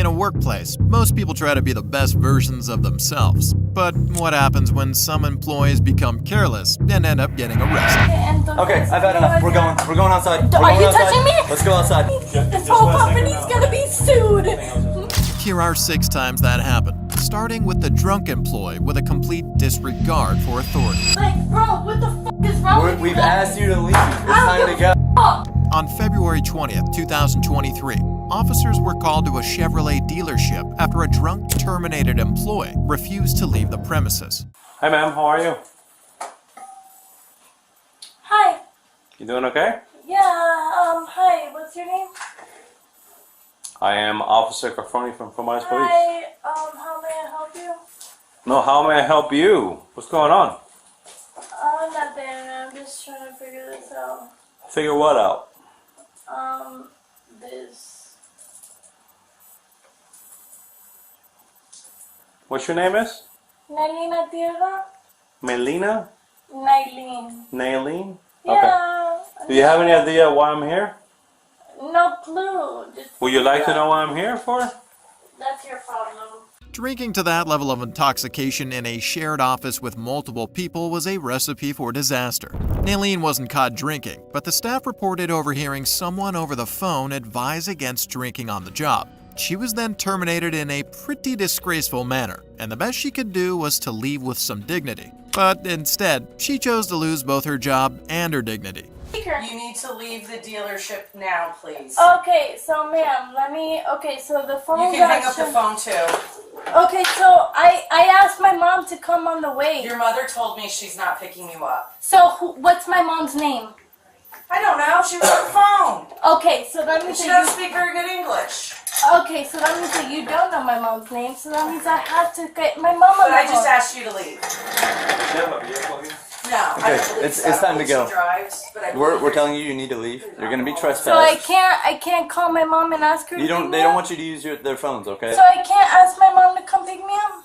In a workplace, most people try to be the best versions of themselves. But what happens when some employees become careless and end up getting arrested? Okay, I've had enough. We're going outside. Are you touching me? Let's go outside. This whole company's gonna be sued. Here are 6 times that happened, starting with the drunk employee with a complete disregard for authority. Like, bro, what the fuck is wrong with you? We've asked you to leave. It's time to go. On February 20th, 2023, officers were called to a Chevrolet dealership after a drunk terminated employee refused to leave the premises. Hi ma'am, how are you? Hi. You doing okay? Yeah, hi, what's your name? I am Officer Cafroni from Miles Police. Hi, how may I help you? No, how may I help you? What's going on? Nothing, I'm just trying to figure this out. Figure what out? This. What's your name is? Nailina Tierra? Melina? Nailin. Nailene? Yeah. Do you have any idea why I'm here? No clue. Just, Would you like to know what I'm here for? that's your problem. Drinking to that level of intoxication in a shared office with multiple people was a recipe for disaster. Nailene wasn't caught drinking, but the staff reported overhearing someone over the phone advise against drinking on the job. She was then terminated in a pretty disgraceful manner, and the best she could do was to leave with some dignity. But instead, she chose to lose both her job and her dignity. You need to leave the dealership now, please. Okay, so ma'am, so the phone You can hang up the phone too. Okay, so I asked my mom to come on the way. Your mother told me she's not picking you up. So what's my mom's name? I don't know. She was on the phone. Okay, so that means She that doesn't speak very good English. Okay, so that means that you don't know my mom's name. So that means I have to get my mom on But the I just phone. asked you to leave. No, I Okay, don't believe it's so. time to go. She drives, but I We're believe telling you need to leave. You're gonna be trespassed. So I can't call my mom and ask her. You don't. They don't want you to use their phones, okay? So I can't ask my mom to come pick me up.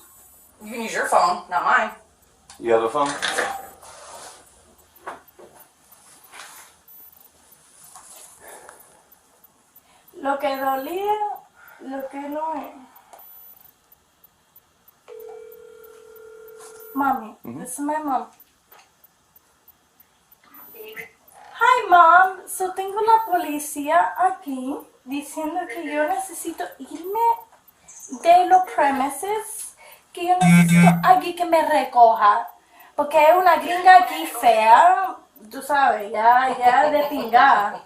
you can use your phone, not mine. You have a phone? Lo que dolía, lo que no es. Mommy, this is my mom. Hi, Mom. So tengo la policía aquí diciendo que yo necesito irme de los premises, que yo necesito alguien que me recoja, porque hay una gringa aquí fea, tú sabes, ya de pingada.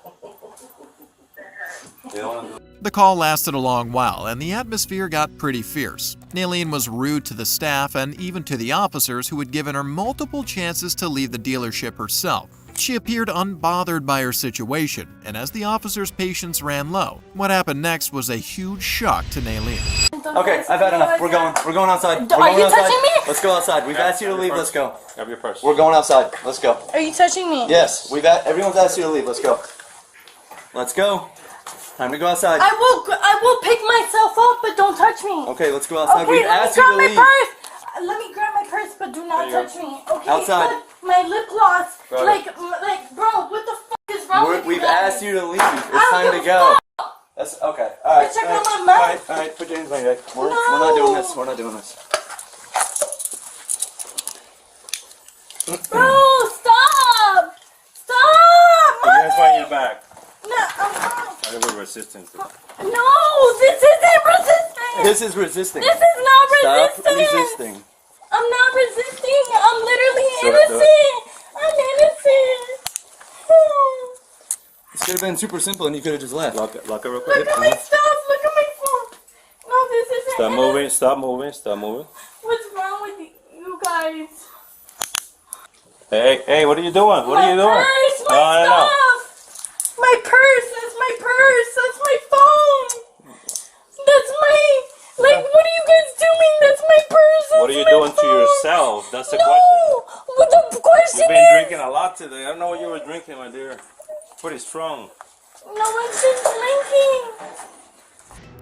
The call lasted a long while, and the atmosphere got pretty fierce. Nailene was rude to the staff and even to the officers who had given her multiple chances to leave the dealership herself. She appeared unbothered by her situation, and as the officers' patience ran low, what happened next was a huge shock to Nailene. Okay, I've had enough. We're going outside. Are you touching me? Let's go outside. We've asked you to leave. Let's go. Grab your purse. We're going outside. Let's go. Are you touching me? Yes, everyone's asked you to leave. Let's go. Let's go. Time to go outside. I will pick myself up, but don't touch me. Okay, let's go outside. Okay, We've let me asked you grab to my leave. purse. Let me grab my purse, but do not touch me. Okay. Outside. But my lip gloss, Got like, bro, what the fuck is wrong with you We've guys? asked you to leave. It's I don't time to give a go. fuck. That's okay. All right. Check all out right, my mouth. All right. Put your hands behind your back. We're not doing this. We're not doing this. Bro, stop! Stop! Put your hands behind your back. No, I'm fine. I have a resistance. No, this isn't resistance. This is resisting. This is not Stop resistance. resisting. I'm not resisting. I'm literally Do it. innocent. I'm innocent. This could have been super simple, and you could have just left. Lock it real Look quick. at my stuff. Look at my phone. No, this isn't. Stop moving. Stop moving. Stop moving. What's wrong with you guys? Hey, what are you doing? What are you doing? My purse, my No, no, no. stuff. My purse. That's my purse. That's my phone. That's my. Like, what are you guys doing? That's my purse. What are that's you my doing to phone. yourself? That's the No. question. What the question You've been is? drinking a lot today. I don't know what you were drinking, my dear. Pretty strong. No one's been drinking.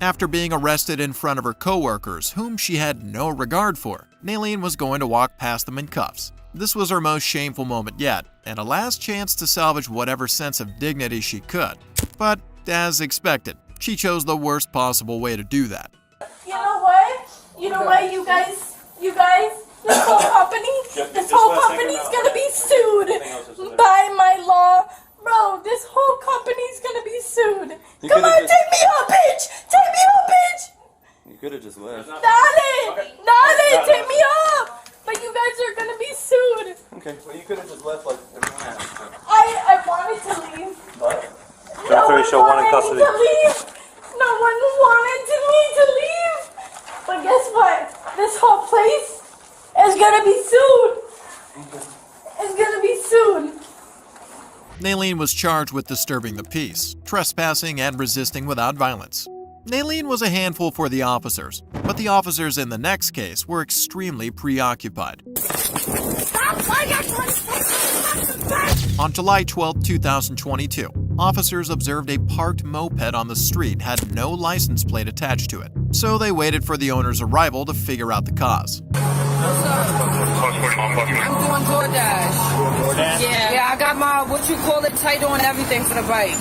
After being arrested in front of her coworkers, whom she had no regard for, Nailene was going to walk past them in cuffs. This was her most shameful moment yet, and a last chance to salvage whatever sense of dignity she could. But, as expected, she chose the worst possible way to do that. You know what, you guys, this whole company's gonna be sued by my law. Bro, this whole company's gonna be sued. Come on, take me out, bitch! Take me out, bitch! You could have just left. Dale, take me out! But you guys are gonna be sued. Okay. Well, you could have just left like everyone else. I wanted to leave. What? No one show one in wanted custody. me to leave. No one wanted me to leave. But guess what? This whole place is gonna be sued. It's gonna be sued. Naylene was charged with disturbing the peace, trespassing, and resisting without violence. Naylene was a handful for the officers, but the officers in the next case were extremely preoccupied. On July 12, 2022, officers observed a parked moped on the street had no license plate attached to it, so they waited for the owner's arrival to figure out the cause. I'm doing DoorDash. Yeah, I got my title and everything for the bike.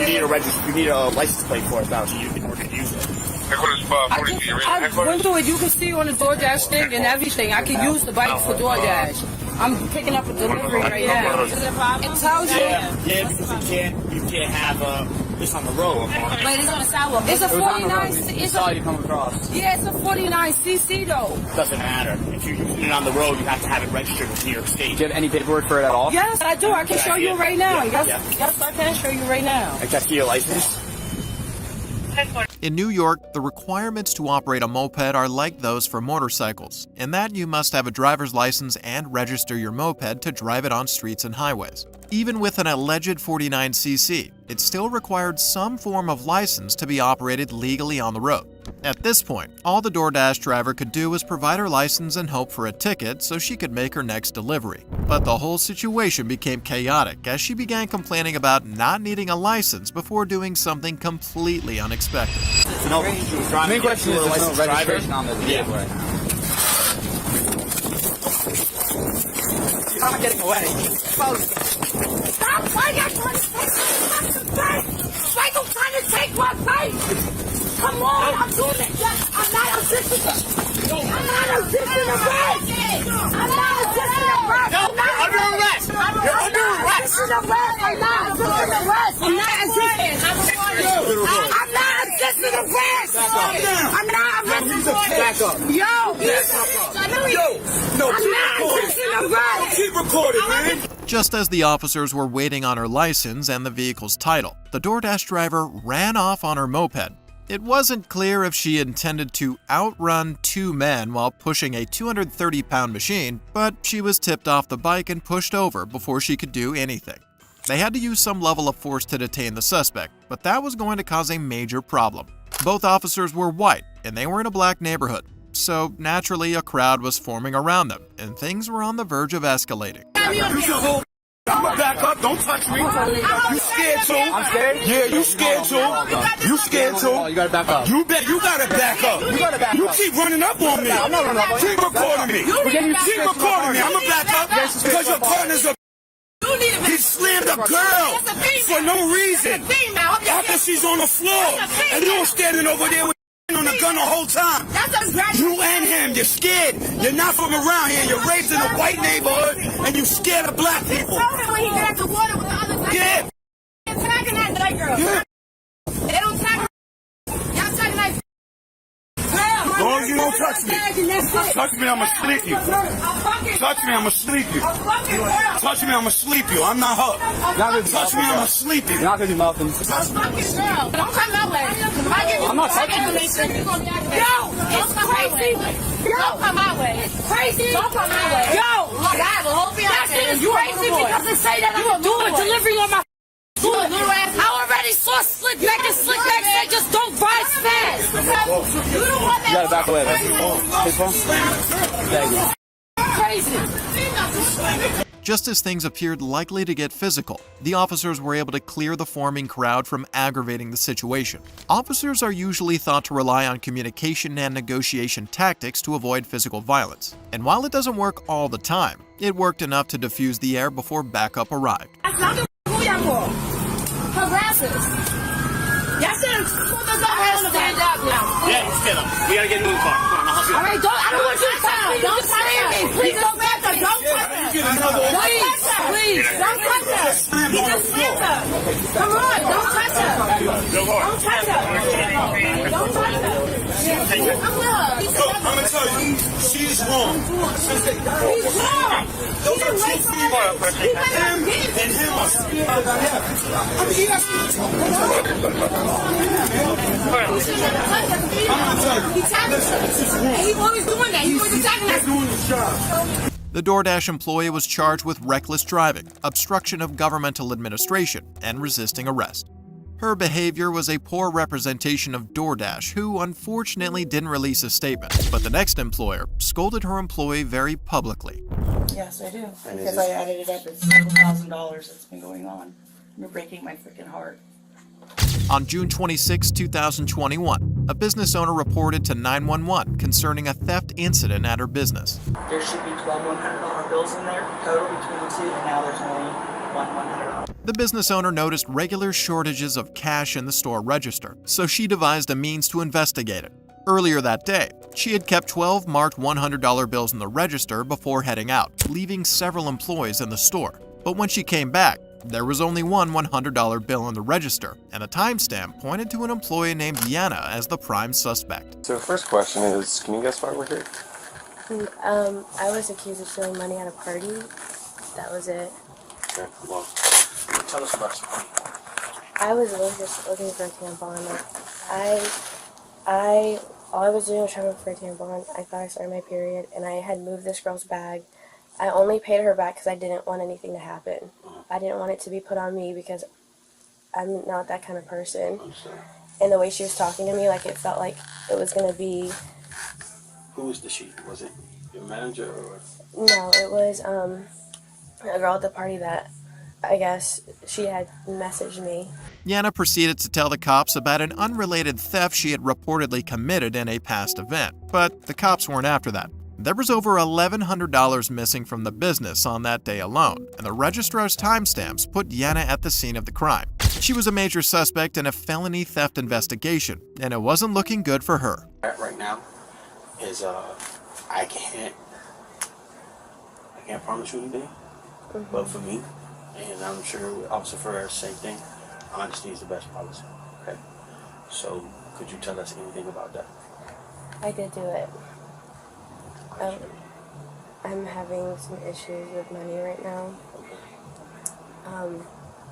You need a license plate for it now, so you can use it. I went through it. You can see on the DoorDash thing and everything. I can use the bike for DoorDash. I'm picking up a delivery right now. It tells you. Yeah, because you can't have this on the road. Wait, it's on the sidewalk. It's a 49. It's all you come across. Yeah, it's a 49cc though. Doesn't matter. If you're using it on the road, you have to have it registered with New York State. Do you have any paperwork for it at all? Yes, I do. I can show you right now. Yes, I can show you right now. I can see your license. In New York, the requirements to operate a moped are like those for motorcycles, in that you must have a driver's license and register your moped to drive it on streets and highways. Even with an alleged 49cc, it still required some form of license to be operated legally on the road. At this point, all the DoorDash driver could do was provide her license and hope for a ticket so she could make her next delivery. But the whole situation became chaotic as she began complaining about not needing a license before doing something completely unexpected. The main question is there's no registration on the vehicle right now. I'm getting away. Stop! Why you trying to take my bike? Come on, I'm doing it. I'm not resisting arrest. I'm not resisting arrest. Under arrest. You're under arrest. I'm not resisting arrest. I'm not resisting arrest. I'm not resisting arrest. Back up. I'm not resisting arrest. Keep recording, man. Just as the officers were waiting on her license and the vehicle's title, the DoorDash driver ran off on her moped. It wasn't clear if she intended to outrun two men while pushing a 230-pound machine, but she was tipped off the bike and pushed over before she could do anything. They had to use some level of force to detain the suspect, but that was going to cause a major problem. Both officers were white, and they were in a black neighborhood, so naturally a crowd was forming around them, and things were on the verge of escalating. I'm gonna back up. Don't touch me. You scared too? I'm scared? Yeah, you scared too. You scared too? You gotta back up. You gotta back up. You keep running up on me. I'm not running up on you. Keep recording me. Keep recording me. I'm gonna back up because your partner's a. He slammed a girl for no reason. After she's on the floor and you're standing over there with on the gun the whole time. You and him, you're scared. You're not from around here. You're raised in a white neighborhood and you scared of black people. Yeah. As long as you don't touch me. Touch me, I'ma sleep you. Touch me, I'ma sleep you. Touch me, I'ma sleep you. I'm not her. Touch me, I'ma sleep you. You're not gonna do nothing. Don't come my way. I'm not touching you. It's crazy. Don't come my way. Crazy. Don't come my way. That shit is crazy because they say that I'm doing a delivery on my I already saw Slick Back and Slick Back said just don't ride fast. You the one that You gotta back away. crazy. Just as things appeared likely to get physical, the officers were able to clear the forming crowd from aggravating the situation. Officers are usually thought to rely on communication and negotiation tactics to avoid physical violence. And while it doesn't work all the time, it worked enough to diffuse the air before backup arrived. Harassers. Y'all should have stand up now. Yeah, you scared him. We gotta get him in the car. Come on, I'll help you. All right, I don't want you to touch me. Don't touch me. Please don't touch her. Don't touch her. Please, don't touch her. He just slammed her. Come on, don't touch her. Don't touch her. Don't touch her. Look, I'm gonna tell you, she's wrong. He's wrong. Those are two people. Him and him are He tapped us. He's always doing that. He's always attacking us. The DoorDash employee was charged with reckless driving, obstruction of governmental administration, and resisting arrest. Her behavior was a poor representation of DoorDash, who unfortunately didn't release a statement, but the next employer scolded her employee very publicly. Yes, I do. Because I added it up. It's several $1,000s that's been going on. You're breaking my freaking heart. On June 26, 2021, a business owner reported to 911 concerning a theft incident at her business. There should be 12 $100 bills in there total between the two, and now there's only one $100. The business owner noticed regular shortages of cash in the store register, so she devised a means to investigate it. Earlier that day, she had kept 12 marked $100 bills in the register before heading out, leaving several employees in the store. But when she came back, there was only one $100 bill in the register, and a timestamp pointed to an employee named Yana as the prime suspect. So the first question is, can you guess why we're here? I was accused of stealing money at a party. That was it. Okay, well, tell us about it. I was really just looking for a tampon. All I was doing was trying to look for a tampon. I thought I started my period, and I had moved this girl's bag. I only paid her back because I didn't want anything to happen. I didn't want it to be put on me because I'm not that kind of person. And the way she was talking to me, like, it felt like it was going to be... Who was the she? Was it your manager or...? No, it was a girl at the party that I guess she had messaged me. Yana proceeded to tell the cops about an unrelated theft she had reportedly committed in a past event, but the cops weren't after that. There was over $1,100 missing from the business on that day alone, and the registrar's timestamps put Yana at the scene of the crime. She was a major suspect in a felony theft investigation, and it wasn't looking good for her. Right now is I can't promise you anything, but for me, and I'm sure Officer Ferrer, same thing, honesty is the best policy. Okay, so could you tell us anything about that? I did do it. I'm having some issues with money right now.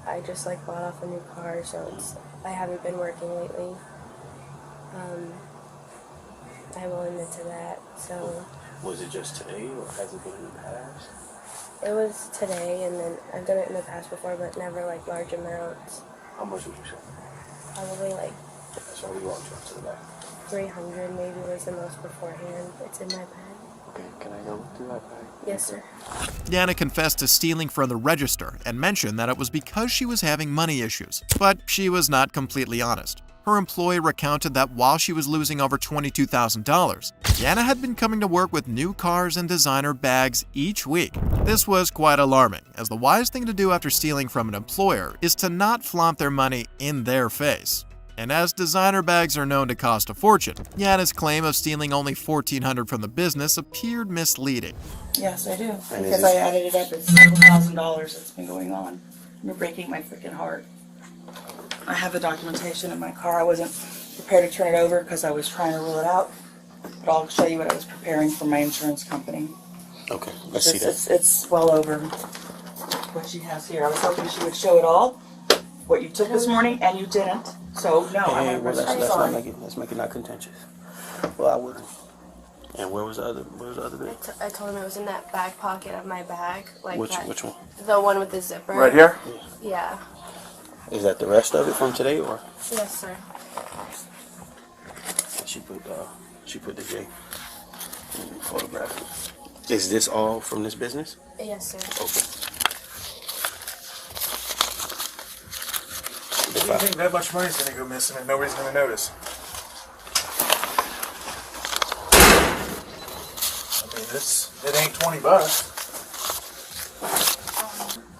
I just bought off a new car, so I haven't been working lately. I will admit to that. So was it just today, or has it been in the past? it was today, and then I've done it in the past before, but never large amounts. How much would you say? Probably That's why we walked you up to the back. 300 maybe was the most beforehand. It's in my bag. Okay, can I go through that bag? Yes, sir. Yana confessed to stealing from the register and mentioned that it was because she was having money issues, but she was not completely honest. Her employee recounted that while she was losing over $22,000, Yana had been coming to work with new cars and designer bags each week. This was quite alarming, as the wise thing to do after stealing from an employer is to not flaunt their money in their face. And as designer bags are known to cost a fortune, Yana's claim of stealing only $1,400 from the business appeared misleading. Yes, I do. Because I added it up. It's several $1,000s that's been going on. You're breaking my freaking heart. I have the documentation in my car. I wasn't prepared to turn it over because I was trying to rule it out. But I'll show you what I was preparing for my insurance company. Okay, let's see that. It's well over what she has here. I was hoping she would show it all, what you took this morning, and you didn't. So, no, Hey, I'm well, sorry. let's make it not contentious. Well, I wouldn't. And where was the other bit? I told him it was in that back pocket of my bag. Which one? The one with the zipper. Right here? Yeah. Is that the rest of it from today, or? Yes, sir. She put the J in the photograph. Is this all from this business? Yes, sir. Okay. Do you think that much money's gonna go missing and nobody's gonna notice? I mean, it ain't $20.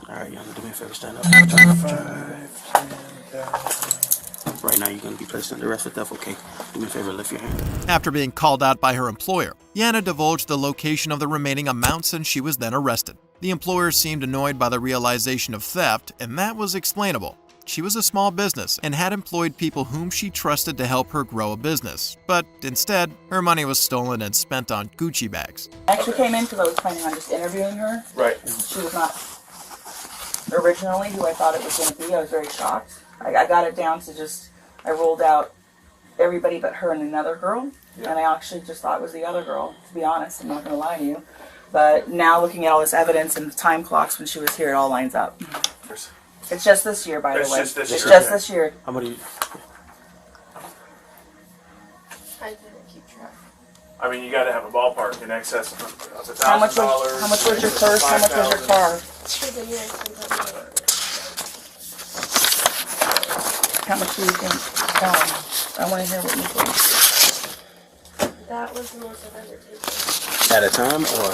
All right, y'all do me a favor, stand up. 5, 10,000. Right now, you're going to be placed under arrest for theft, okay? Do me a favor, lift your hand. After being called out by her employer, Yana divulged the location of the remaining amounts and she was then arrested. The employer seemed annoyed by the realization of theft, and that was explainable. She was a small business and had employed people whom she trusted to help her grow a business. But instead, her money was stolen and spent on Gucci bags. I actually came in because I was planning on just interviewing her. Right. She was not originally who I thought it was going to be. I was very shocked. I got it down to just, I rolled out everybody but her and another girl. Yeah. And I actually just thought it was the other girl, to be honest. I'm not going to lie to you. But now looking at all this evidence and the time clocks when she was here, it all lines up. It's just this year, by the way. It's just this year. How much do you... I didn't keep track. I mean, you got to have a ballpark in excess of $1,000. How much was your purse? How much was your car? How much do you think? I want to hear what you think. That was the most I've ever taken. At a time, or?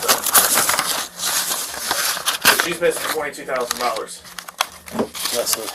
She's missing $22,000. That's it.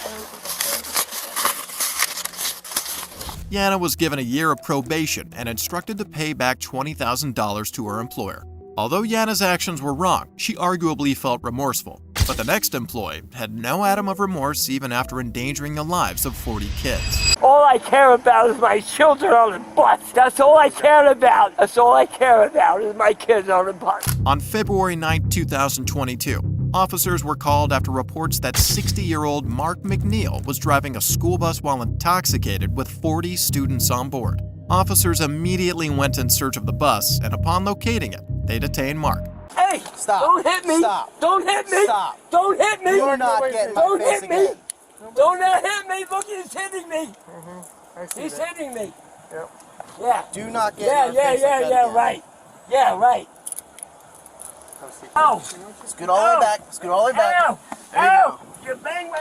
Yana was given a year of probation and instructed to pay back $20,000 to her employer. Although Yana's actions were wrong, she arguably felt remorseful. But the next employee had no atom of remorse even after endangering the lives of 40 kids. All I care about is my children on the bus. That's all I care about. That's all I care about is my kids on the bus. On February 9, 2022, officers were called after reports that 60-year-old Mark McNeil was driving a school bus while intoxicated with 40 students on board. Officers immediately went in search of the bus, and upon locating it, they detained Mark. Hey, stop. Don't hit me. Stop. Don't hit me. Stop. Don't hit me. You're not getting my Don't face hit me. again. Don't hit me. Look, he's hitting me. He's hitting me. Yep. Yeah. Do not get my face again. Yeah, right. Yeah, right. Oh. Scoot all the way back. Scoot all the way back. Ow. Ow. You bang my...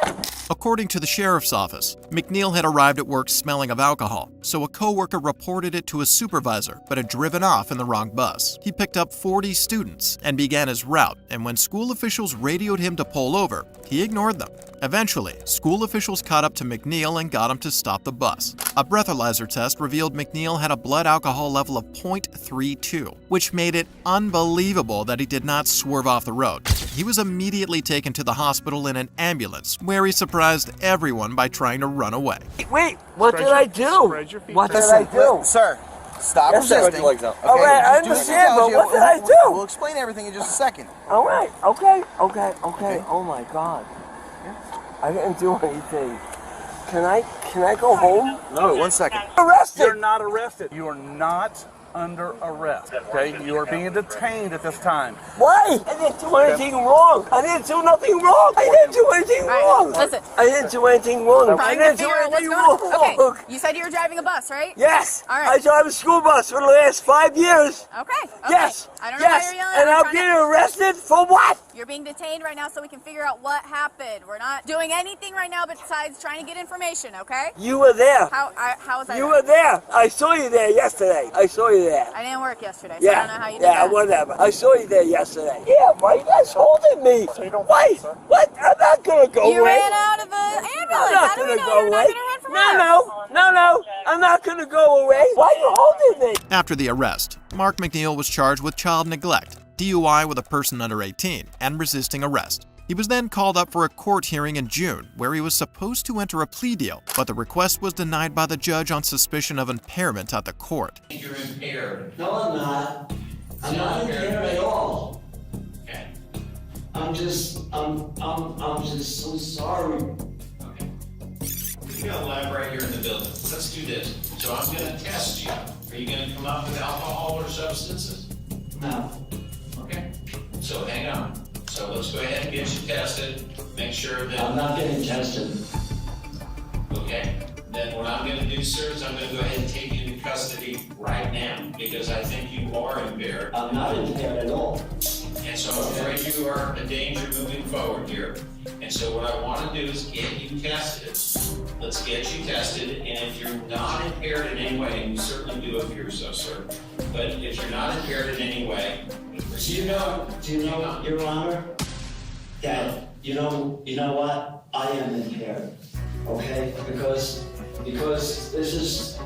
According to the sheriff's office, McNeil had arrived at work smelling of alcohol, so a coworker reported it to his supervisor but had driven off in the wrong bus. He picked up 40 students and began his route, and when school officials radioed him to pull over, he ignored them. Eventually, school officials caught up to McNeil and got him to stop the bus. A breathalyzer test revealed McNeil had a blood alcohol level of 0.32, which made it unbelievable that he did not swerve off the road. He was immediately taken to the hospital in an ambulance, where he surprised everyone by trying to run away. Wait, what did I do? What did I do? Sir, stop resisting. All right, I understand, but what did I do? We'll explain everything in just a second. All right, okay. Oh my God. I didn't do anything. Can I go home? No, 1 second. Arrested. You're not arrested. You are not under arrest. Okay, you are being detained at this time. Why? I didn't do anything wrong. I didn't do nothing wrong. I didn't do anything wrong. Listen. I didn't do anything wrong. I didn't do anything wrong. Okay, you said you were driving a bus, right? Yes. All right. I drive a school bus for the last 5 years. Okay. Yes. I don't know why you're yelling. And I'm being arrested for what? You're being detained right now so we can figure out what happened. We're not doing anything right now besides trying to get information, okay? You were there. How was I You were there. I saw you there yesterday. I saw you there. I didn't work yesterday, so I don't know how you did yeah, that. whatever. I saw you there yesterday. Yeah, why you guys holding me? So you don't why? What? I'm not gonna go away. You ran out of the ambulance. I'm not gonna go away. No. I'm not gonna go away. Why are you holding me? After the arrest, Mark McNeil was charged with child neglect, DUI with a person under 18, and resisting arrest. He was then called up for a court hearing in June, where he was supposed to enter a plea deal, but the request was denied by the judge on suspicion of impairment at the court. You're impaired. No, I'm not. I'm not impaired at all. Okay. I'm just so sorry. Okay. You gotta elaborate here in the building. Let's do this. So I'm gonna test you. Are you gonna come up with alcohol or substances? No. Okay. So hang on. So let's go ahead and get you tested. Make sure that... I'm not getting tested. Okay. Then what I'm gonna do, sir, is I'm gonna go ahead and take you into custody right now because I think you are impaired. I'm not impaired at all. And so I'm afraid you are a danger moving forward here. And so what I want to do is get you tested. Let's get you tested, and if you're not impaired in any way, and you certainly do appear so, sir, but if you're not impaired in any way, Do you know, Your Honor, that you know what? I am impaired. Okay? Because because this is,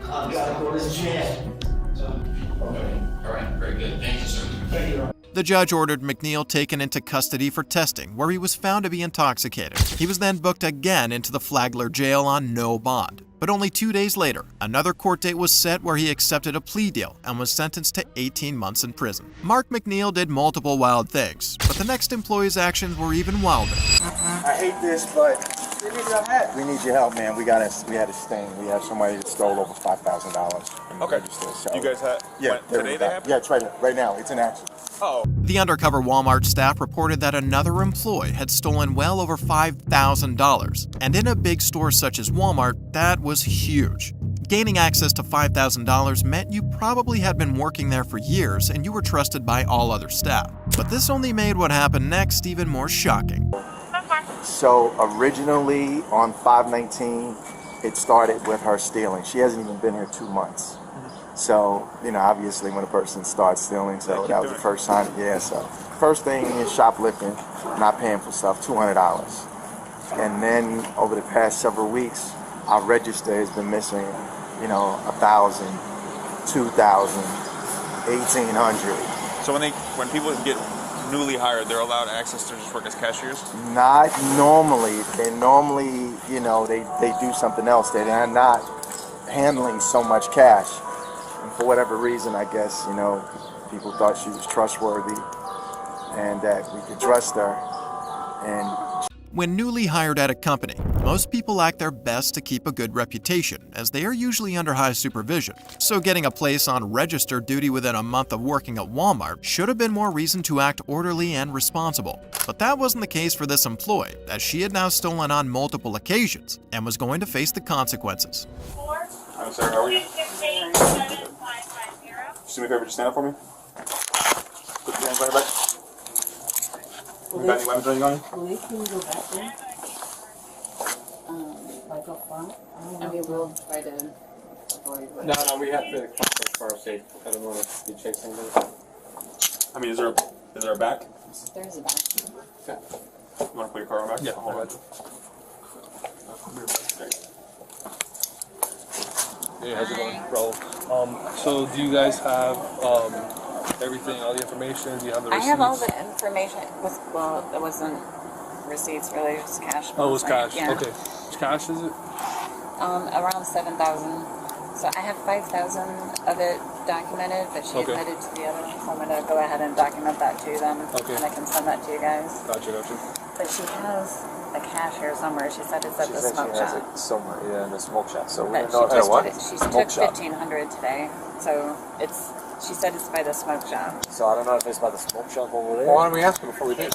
I've got to go to jail. Okay, all right, very good. Thank you, sir. Thank you. The judge ordered McNeil taken into custody for testing, where he was found to be intoxicated. He was then booked again into the Flagler jail on no bond. But only 2 days later, another court date was set where he accepted a plea deal and was sentenced to 18 months in prison. Mark McNeil did multiple wild things, but the next employee's actions were even wilder. I hate this, but we need your help, man. We had a sting. We have somebody that stole over $5,000. Okay. So, you guys had today they happened? Yeah, it's right now. It's in action. Oh. The undercover Walmart staff reported that another employee had stolen well over $5,000. And in a big store such as Walmart, that was huge. Gaining access to $5,000 meant you probably had been working there for years and you were trusted by all other staff. But this only made what happened next even more shocking. So originally on 5/19, it started with her stealing. She hasn't even been here 2 months. So, obviously when a person starts stealing, so that was the first sign. Yeah, so first thing is shoplifting, not paying for stuff, $200. And then over the past several weeks, our register has been missing, 1,000, 2,000, 1,800. So when people get newly hired, they're allowed access to just work as cashiers? Not normally. They normally, they do something else. They're not handling so much cash. And for whatever reason, I guess, people thought she was trustworthy and that we could trust her. And when newly hired at a company, most people act their best to keep a good reputation, as they are usually under high supervision. So getting a place on register duty within a month of working at Walmart should have been more reason to act orderly and responsible. But that wasn't the case for this employee, as she had now stolen on multiple occasions and was going to face the consequences. I'm sorry, how are you? Just do me a favor, just stand up for me. Put your hands on your back. You got any weapons or anything on you? Police, can you go back there? Like up front? I mean, we'll try to avoid what... No, we have to come for our safety. I don't want to be chasing them. I mean, is there a back? There's a back. Okay. You want to put your car on back? Yeah, hold on. Hey, how's it going, bro? So do you guys have everything, all the information? Do you have the receipts? I have all the information. It wasn't receipts really, it was cash. Oh, it was cash. Yeah. Okay. Which cash is it? Around 7,000. So I have 5,000 of it documented, but she Okay. admitted to the other one, so I'm gonna go ahead and document that to them, Okay. and I can send that to you guys. Gotcha. But she has a cash here somewhere. She said it's at She the said smoke she has shop. it somewhere, yeah, in the smoke shop. So we But don't know. What? she Smoke took shop. 1,500 today, so she said it's by the smoke shop. So I don't know if it's by the smoke shop over there. Well, why don't we ask her before we do?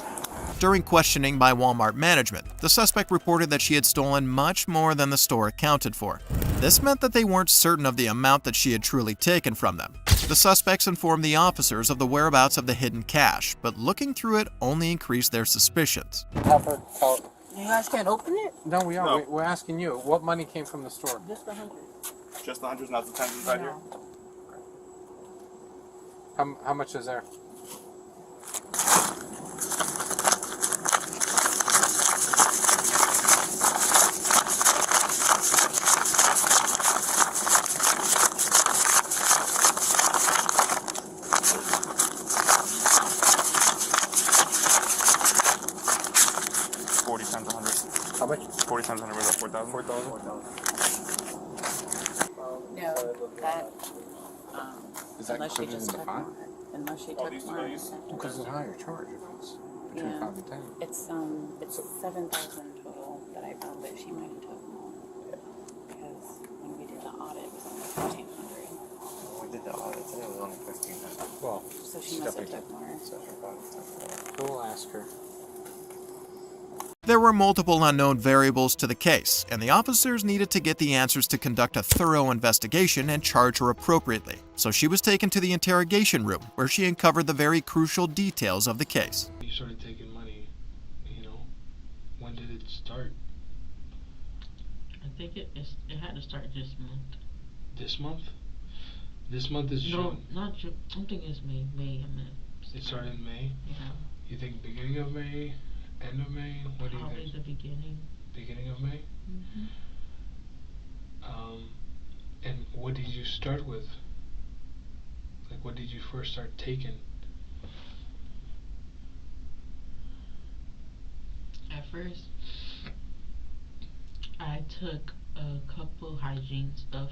During questioning by Walmart management, the suspect reported that she had stolen much more than the store accounted for. This meant that they weren't certain of the amount that she had truly taken from them. The suspects informed the officers of the whereabouts of the hidden cash, but looking through it only increased their suspicions. You guys can't open it? No, we are. No. We're asking you. What money came from the store? Just 100. Just the hundreds, not the tens inside here? How much is there? How much? 40 times 100 was that 4,000? 4,000. No, that, Is that unless she included just in the took fine? more. Unless she took more. Because it's a higher charge if it's between Yeah. 5 and 10. It's 7,000 total that I found, but she might have took more. Because when we did the audit, it was only 1,500. We did the audit today, it was only 1,500. Well, So she must have took more. we'll ask her. There were multiple unknown variables to the case, and the officers needed to get the answers to conduct a thorough investigation and charge her appropriately. So she was taken to the interrogation room, where she uncovered the very crucial details of the case. You started taking money, when did it start? I think it had to start this month. This month? This month is No, June. not June. I'm thinking it's May. I meant. It started in May? Yeah. You think beginning of May? End of May? What do you Probably think? the beginning. Beginning of May? Mm-hmm. And what did you start with? Like, what did you first start taking? At first, I took a couple hygiene stuff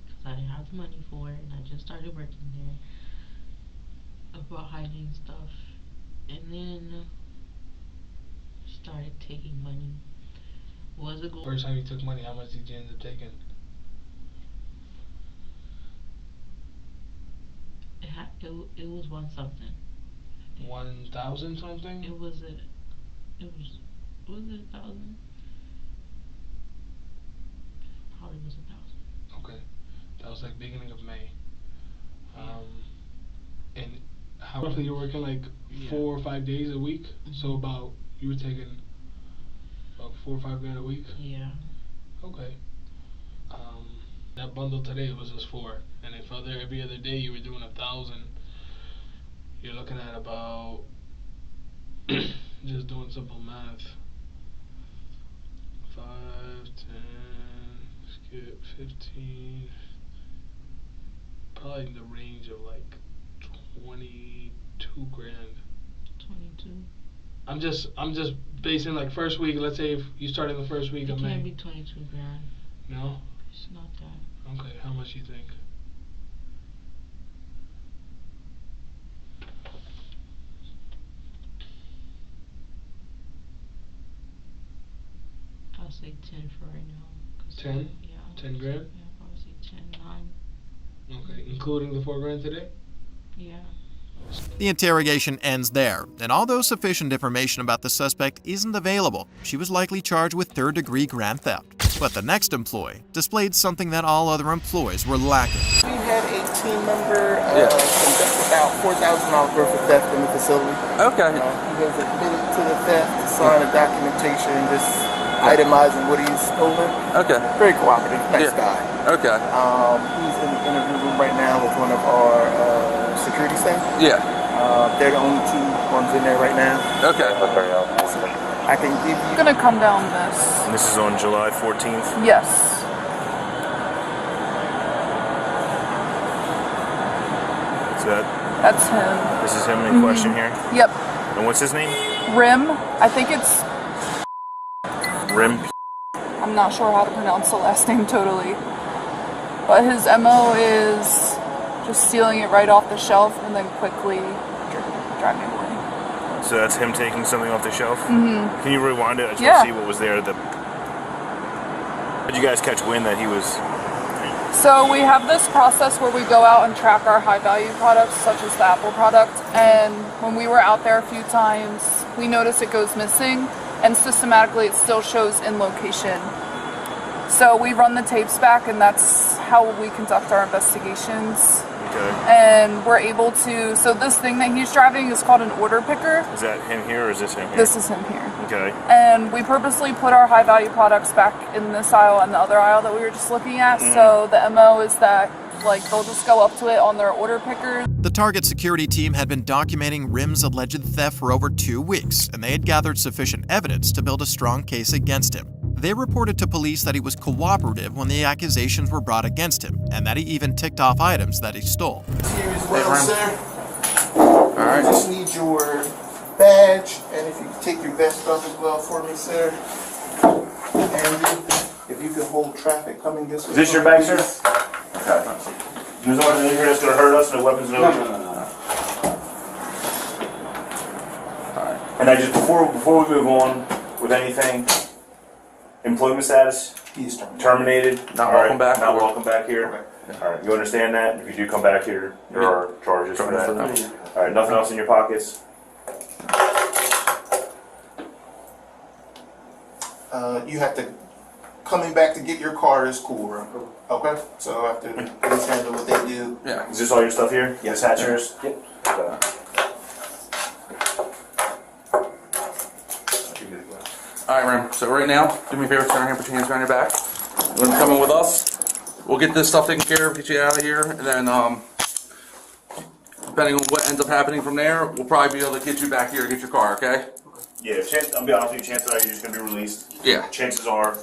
because I didn't have the money for it, and I just started working there. I bought hygiene stuff, and then started taking money. Was a goal. First time you took money, how much did you end up taking? It was one something. 1,000 something? Was it 1,000? Probably was 1,000. Okay. That was like beginning of May. And how roughly you were working like 4 or 5 days a week? So about, you were taking about 4 or 5 grand a week? Yeah. Okay. That bundle today was just 4. And if every other day you were doing 1,000, you're looking at about, just doing simple math, 5, 10, skip 15, probably in the range of like 22 grand. 22. I'm just basing like first week. Let's say if you start in the first week of May. It can't be 22 grand. No? It's not that. Okay, how much you think? I'll say 10 for right now. 10? Yeah. 10 grand? Yeah, I'll probably say 10, 9. Okay, including the 4 grand today? Yeah. The interrogation ends there, and although sufficient information about the suspect isn't available, she was likely charged with third-degree grand theft. But the next employee displayed something that all other employees were lacking. We had a team member conduct about $4,000 worth of theft in the facility. Okay. He was admitted to the theft, signed a documentation, just itemizing what he's stolen. Okay. Very cooperative, nice guy. Okay. He's in the interview room right now with one of our security staff. Yeah. They're the only 2 ones in there right now. Okay. I can give you. I'm gonna come down this. And this is on July 14th? Yes. So That's him. this is him in question here? Yep. And what's his name? Rim. I think it's. Rim. I'm not sure how to pronounce the last name totally. But his MO is just stealing it right off the shelf and then quickly driving away. So that's him taking something off the shelf? Mm-hmm. Can you rewind it? I just Yeah. want to see what was there. Did you guys catch wind that he was... So we have this process where we go out and track our high value products, such as the Apple product. And when we were out there a few times, we noticed it goes missing, and systematically it still shows in location. So we run the tapes back, and that's how we conduct our investigations. Okay. And we're able to, so this thing that he's driving is called an order picker. Is that him here or is this him here? This is him here. Okay. And we purposely put our high value products back in this aisle and the other aisle that we were just looking at. So the MO is that like they'll just go up to it on their order picker. The Target security team had been documenting Rim's alleged theft for over 2 weeks, and they had gathered sufficient evidence to build a strong case against him. They reported to police that he was cooperative when the accusations were brought against him, and that he even ticked off items that he stole. Here as well, sir. I just need your badge, and if you could take your vest off as well for me, sir. And if you could hold traffic coming this way. Is this your bag, sir? Okay. There's nothing in here that's going to hurt us, no weapons, no... No. Alright. And I just, before we move on with anything, employment status? He's terminated. Not welcome back. Not welcome back here. Okay. Alright, you understand that? If you do come back here, there are charges for that. Alright, nothing else in your pockets? You have to, coming back to get your car is cool, right? Okay? So after police handle what they do. Yeah. Is this all your stuff here? Yes. This hat yours? Yep. Alright, Ram. So right now, do me a favor, stand right here, put your hands behind your back. You're gonna come in with us. We'll get this stuff taken care of, get you out of here, and then depending on what ends up happening from there, we'll probably be able to get you back here to get your car, okay? Yeah, I'll be honest with you, chances are you're just going to be released. Yeah. Chances are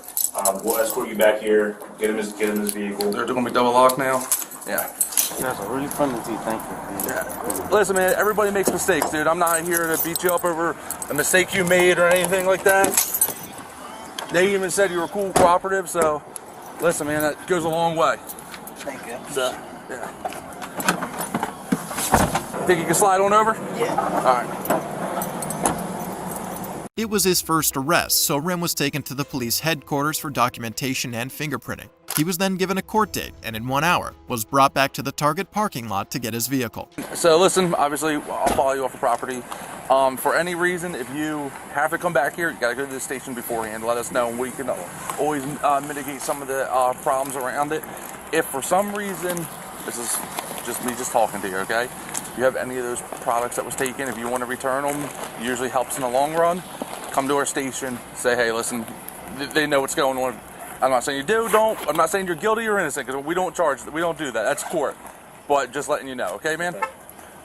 We'll escort you back here. Get him his vehicle. They're going to be double locked now. Yeah. You guys are really friendly to you. Thank you. Yeah. Listen, man, everybody makes mistakes, dude. I'm not here to beat you up over a mistake you made or anything like that. They even said you were cool, cooperative, so listen, man, that goes a long way. Thank you. So, yeah. Think you can slide on over? Yeah. All right. It was his first arrest, so Rim was taken to the police headquarters for documentation and fingerprinting. He was then given a court date and in 1 hour was brought back to the Target parking lot to get his vehicle. So listen, obviously I'll follow you off the property. For any reason, if you have to come back here, you gotta go to the station beforehand. Let us know and we can always mitigate some of the problems around it. If for some reason, this is just me talking to you, okay? If you have any of those products that was taken, if you want to return them, it usually helps in the long run. Come to our station, say, hey, listen, they know what's going on. I'm not saying you don't. I'm not saying you're guilty or innocent, because we don't do that. That's court. But just letting you know, okay, man?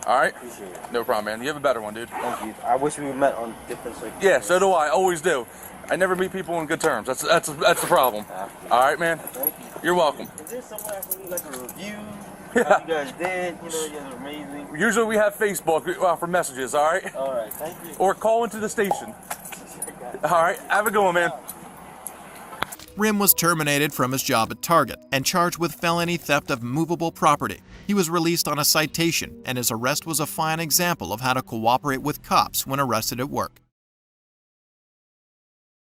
All right? Appreciate it. No problem, man. You have a better one, dude. Thank you. I wish we met on different circles. Yeah, so do I. Always do. I never meet people on good terms. That's the problem. All right, man? Thank you. You're welcome. Is there somewhere I can do like a review? How you guys did? You know, you guys are amazing. Usually we have Facebook for messages, all right? All right, thank you. Or call into the station. All right, have a good one, man. Rim was terminated from his job at Target and charged with felony theft of movable property. He was released on a citation, and his arrest was a fine example of how to cooperate with cops when arrested at work.